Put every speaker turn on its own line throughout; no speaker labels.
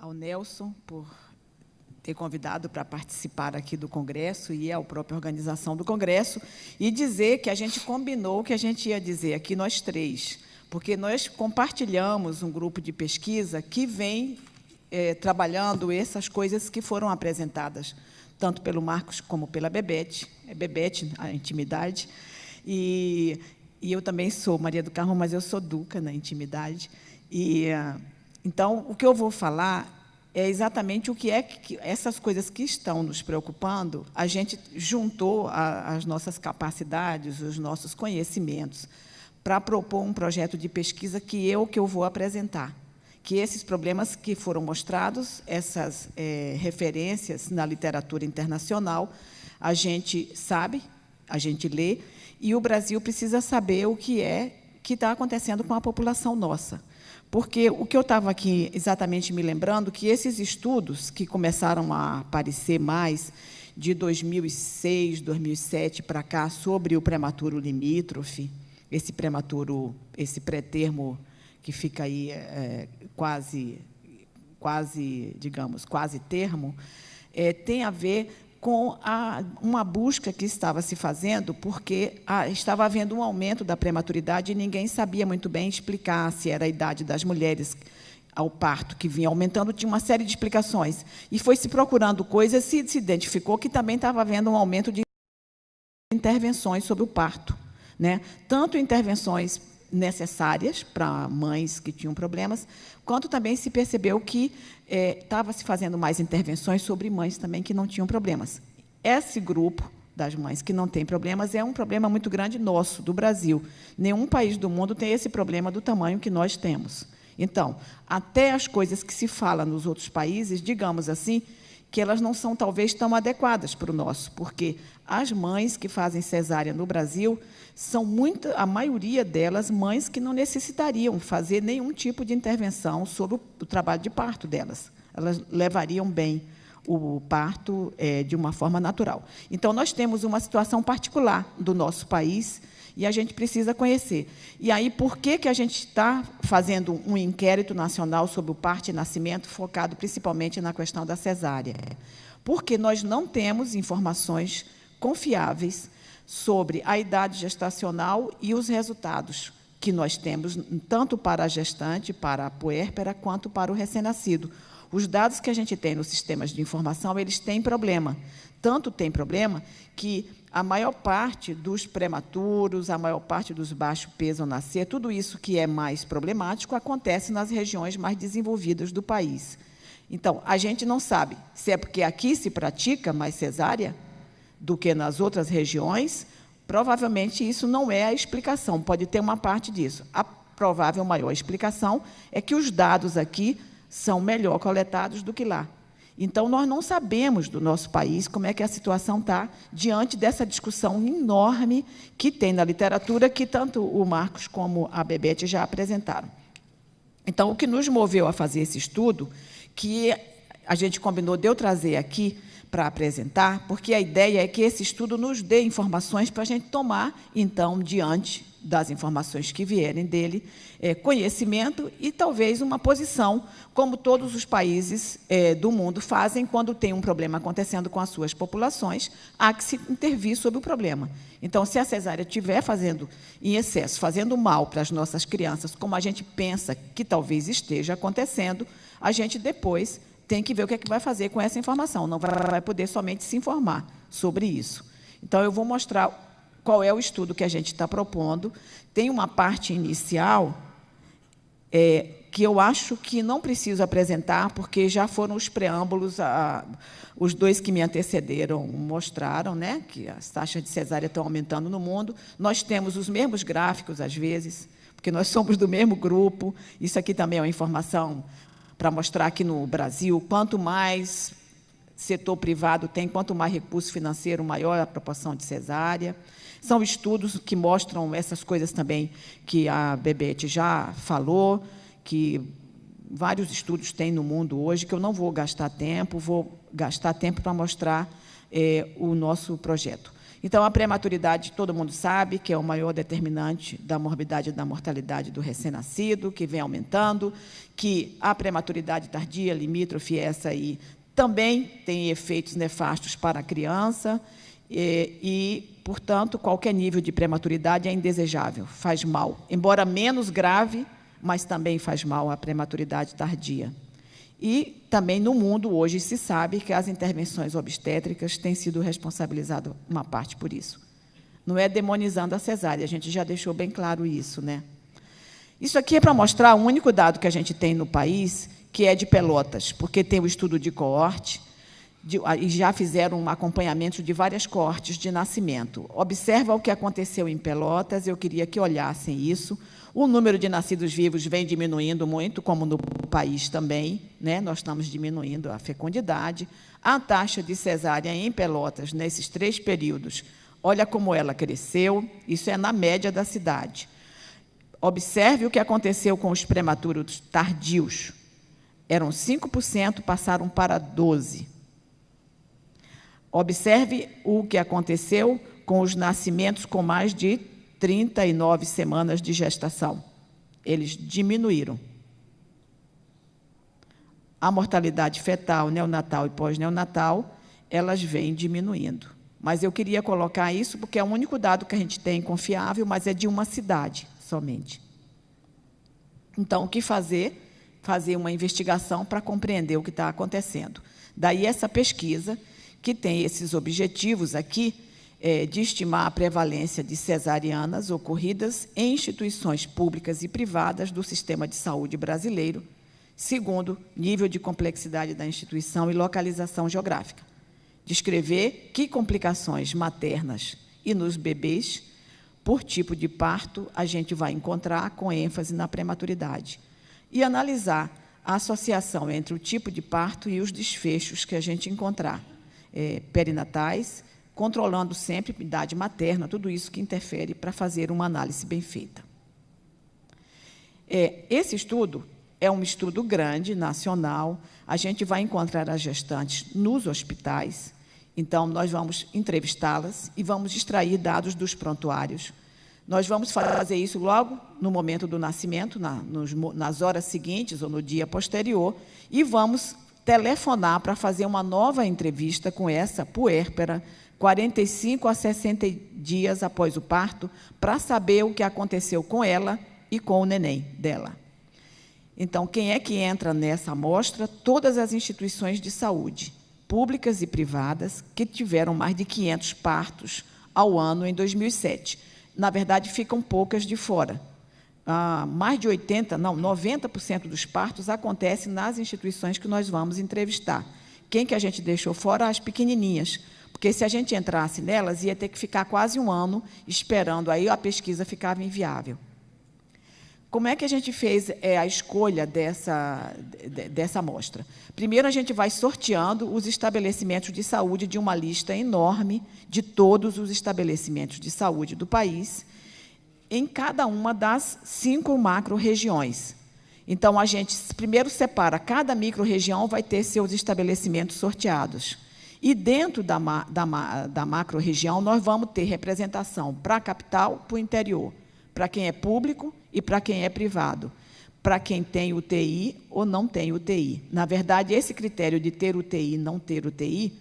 ao Nelson por ter convidado para participar aqui do Congresso e à própria organização do Congresso, e dizer que a gente combinou o que a gente ia dizer aqui, nós três, porque nós compartilhamos um grupo de pesquisa que vem trabalhando essas coisas que foram apresentadas, tanto pelo Marcos como pela Bebete, Bebete, a intimidade, e eu também sou Maria do Carmo, mas eu sou Duca na intimidade. Então, o que eu vou falar é exatamente o que é que essas coisas que estão nos preocupando, a gente juntou as nossas capacidades, os nossos conhecimentos, para propor um projeto de pesquisa que eu vou apresentar, que esses problemas que foram mostrados, essas referências na literatura internacional, a gente sabe, a gente lê, e o Brasil precisa saber o que está acontecendo com a população nossa. Porque o que eu estava aqui exatamente me lembrando, que esses estudos que começaram a aparecer mais de 2006, 2007 para cá, sobre o prematuro limítrofe, esse pré-termo que fica aí quase, digamos, quase termo, tem a ver com uma busca que estava se fazendo, porque estava havendo um aumento da prematuridade e ninguém sabia muito bem explicar se era a idade das mulheres ao parto que vinha aumentando, tinha uma série de explicações. E foi se procurando coisas, se identificou que também estava havendo um aumento de intervenções sobre o parto, né? Tanto intervenções necessárias para mães que tinham problemas, quanto também se percebeu que estava se fazendo mais intervenções sobre mães também que não tinham problemas. Esse grupo das mães que não têm problemas é um problema muito grande nosso, do Brasil. Nenhum país do mundo tem esse problema do tamanho que nós temos. Então, até as coisas que se falam nos outros países, digamos assim, que elas não são, talvez, tão adequadas para o nosso, porque as mães que fazem cesárea no Brasil são a maioria delas, mães que não necessitariam fazer nenhum tipo de intervenção sobre o trabalho de parto delas. Elas levariam bem o parto de uma forma natural. Então, nós temos uma situação particular do nosso país e a gente precisa conhecer. E aí, por que a gente está fazendo um inquérito nacional sobre o parto e nascimento, focado principalmente na questão da cesárea? Porque nós não temos informações confiáveis sobre a idade gestacional e os resultados que nós temos, tanto para a gestante, para a puérpera, quanto para o recém-nascido. Os dados que a gente tem nos sistemas de informação, eles têm problema. Tanto tem problema que a maior parte dos prematuros, a maior parte dos baixo peso ao nascer, tudo isso que é mais problemático acontece nas regiões mais desenvolvidas do país. Então, a gente não sabe se é porque aqui se pratica mais cesárea do que nas outras regiões. Provavelmente isso não é a explicação, pode ter uma parte disso. A provável maior explicação é que os dados aqui são melhor coletados do que lá. Então, nós não sabemos do nosso país como é que a situação está diante dessa discussão enorme que tem na literatura, que tanto o Marcos como a Bebete já apresentaram. Então, o que nos moveu a fazer esse estudo, que a gente combinou de eu trazer aqui para apresentar, porque a ideia é que esse estudo nos dê informações para a gente tomar, então, diante das informações que vierem dele, conhecimento e, talvez, uma posição, como todos os países do mundo fazem quando tem um problema acontecendo com as suas populações, há que se intervir sobre o problema. Então, se a cesárea estiver fazendo em excesso, fazendo mal para as nossas crianças, como a gente pensa que talvez esteja acontecendo, a gente depois tem que ver o que é que vai fazer com essa informação, não vai poder somente se informar sobre isso. Então, eu vou mostrar qual é o estudo que a gente está propondo. Tem uma parte inicial que eu acho que não preciso apresentar, porque já foram os preâmbulos, os dois que me antecederam mostraram, né, que as taxas de cesárea estão aumentando no mundo. Nós temos os mesmos gráficos, às vezes, porque nós somos do mesmo grupo. Isso aqui também é uma informação para mostrar que, no Brasil, quanto mais setor privado tem, quanto mais recurso financeiro, maior a proporção de cesárea. São estudos que mostram essas coisas também que a Bebete já falou, que vários estudos têm no mundo hoje, que eu não vou gastar tempo para mostrar o nosso projeto. Então, a prematuridade, todo mundo sabe que é o maior determinante da morbidade e da mortalidade do recém-nascido, que vem aumentando, que a prematuridade tardia, limítrofe, essa aí, também tem efeitos nefastos para a criança portanto, qualquer nível de prematuridade é indesejável, faz mal. Embora menos grave, mas também faz mal a prematuridade tardia. E também no mundo hoje se sabe que as intervenções obstétricas têm sido responsabilizadas uma parte por isso. Não é demonizando a cesárea, a gente já deixou bem claro isso, né? Isso aqui é para mostrar o único dado que a gente tem no país, que é de Pelotas, porque tem o estudo de coorte, e já fizeram um acompanhamento de várias coortes de nascimento. Observa o que aconteceu em Pelotas, eu queria que olhassem isso. O número de nascidos vivos vem diminuindo muito, como no país também, né? Nós estamos diminuindo a fecundidade. A taxa de cesárea em Pelotas, nesses 3 períodos, olha como ela cresceu, isso é na média da cidade. Observe o que aconteceu com os prematuros tardios. Eram 5%, passaram para 12%. Observe o que aconteceu com os nascimentos com mais de 39 semanas de gestação. Eles diminuíram. A mortalidade fetal, neonatal e pós-neonatal, elas vêm diminuindo. Mas eu queria colocar isso porque é o único dado que a gente tem confiável, mas é de uma cidade somente. Então, o que fazer? Fazer uma investigação para compreender o que está acontecendo. Daí essa pesquisa, que tem esses objetivos aqui, de estimar a prevalência de cesarianas ocorridas em instituições públicas e privadas do sistema de saúde brasileiro, segundo nível de complexidade da instituição e localização geográfica. Descrever que complicações maternas e nos bebês, por tipo de parto, a gente vai encontrar com ênfase na prematuridade. E analisar a associação entre o tipo de parto e os desfechos que a gente encontrar, perinatais, controlando sempre a idade materna, tudo isso que interfere para fazer uma análise bem feita. Esse estudo é um estudo grande, nacional, a gente vai encontrar as gestantes nos hospitais, então nós vamos entrevistá-las e vamos extrair dados dos prontuários. Nós vamos fazer isso logo no momento do nascimento, nas horas seguintes ou no dia posterior, e vamos telefonar para fazer uma nova entrevista com essa puérpera, 45 a 60 dias após o parto, para saber o que aconteceu com ela e com o neném dela. Então, quem é que entra nessa amostra? Todas as instituições de saúde, públicas e privadas, que tiveram mais de 500 partos ao ano em 2007. Na verdade, ficam poucas de fora. Mais de 90% dos partos acontecem nas instituições que nós vamos entrevistar. Quem que a gente deixou fora? As pequenininhas, porque se a gente entrasse nelas, ia ter que ficar quase um ano esperando, aí a pesquisa ficava inviável. Como é que a gente fez a escolha dessa amostra? Primeiro, a gente vai sorteando os estabelecimentos de saúde de uma lista enorme de todos os estabelecimentos de saúde do país, em cada uma das 5 macro-regiões. Então, a gente primeiro separa, cada micro-região vai ter seus estabelecimentos sorteados. E dentro da macro-região, nós vamos ter representação para a capital, para o interior, para quem é público e para quem é privado, para quem tem UTI ou não tem UTI. Na verdade, esse critério de ter UTI e não ter UTI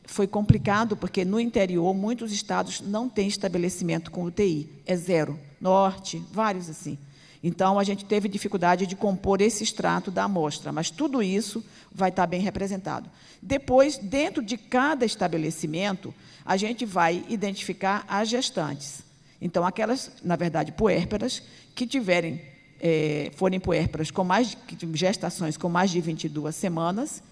foi complicado, porque no interior, muitos estados não têm estabelecimento com UTI, é 0, norte, vários assim. Então, a gente teve dificuldade de compor esse extrato da amostra, mas tudo isso vai estar bem representado. Depois, dentro de cada estabelecimento, a gente vai identificar as gestantes. Então, aquelas, na verdade, puérperas, que forem puérperas com gestações com mais de 22 semanas,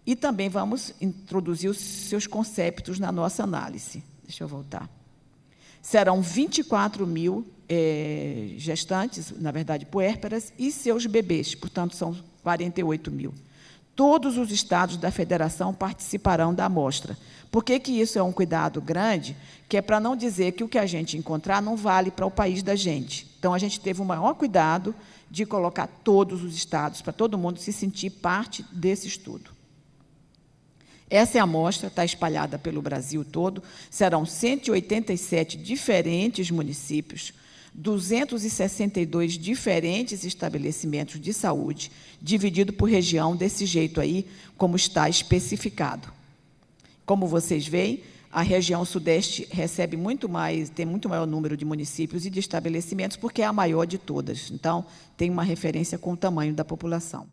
e também vamos introduzir os seus conceptos na nossa análise. Deixa eu voltar. Serão 24 mil gestantes, na verdade, puérperas, e seus bebês, portanto, são 48 mil. Todos os estados da federação participarão da amostra. Por que isso é um cuidado grande? Que é para não dizer que o que a gente encontrar não vale para o país da gente. Então, a gente teve o maior cuidado de colocar todos os estados, para todo mundo se sentir parte desse estudo. Essa é a amostra, está espalhada pelo Brasil todo. Serão 187 diferentes municípios, 262 diferentes estabelecimentos de saúde, dividido por região desse jeito aí, como está especificado. Como vocês veem, a região sudeste recebe muito mais, tem muito maior número de municípios e de estabelecimentos, porque é a maior de todas. Então, tem uma referência com o tamanho da população.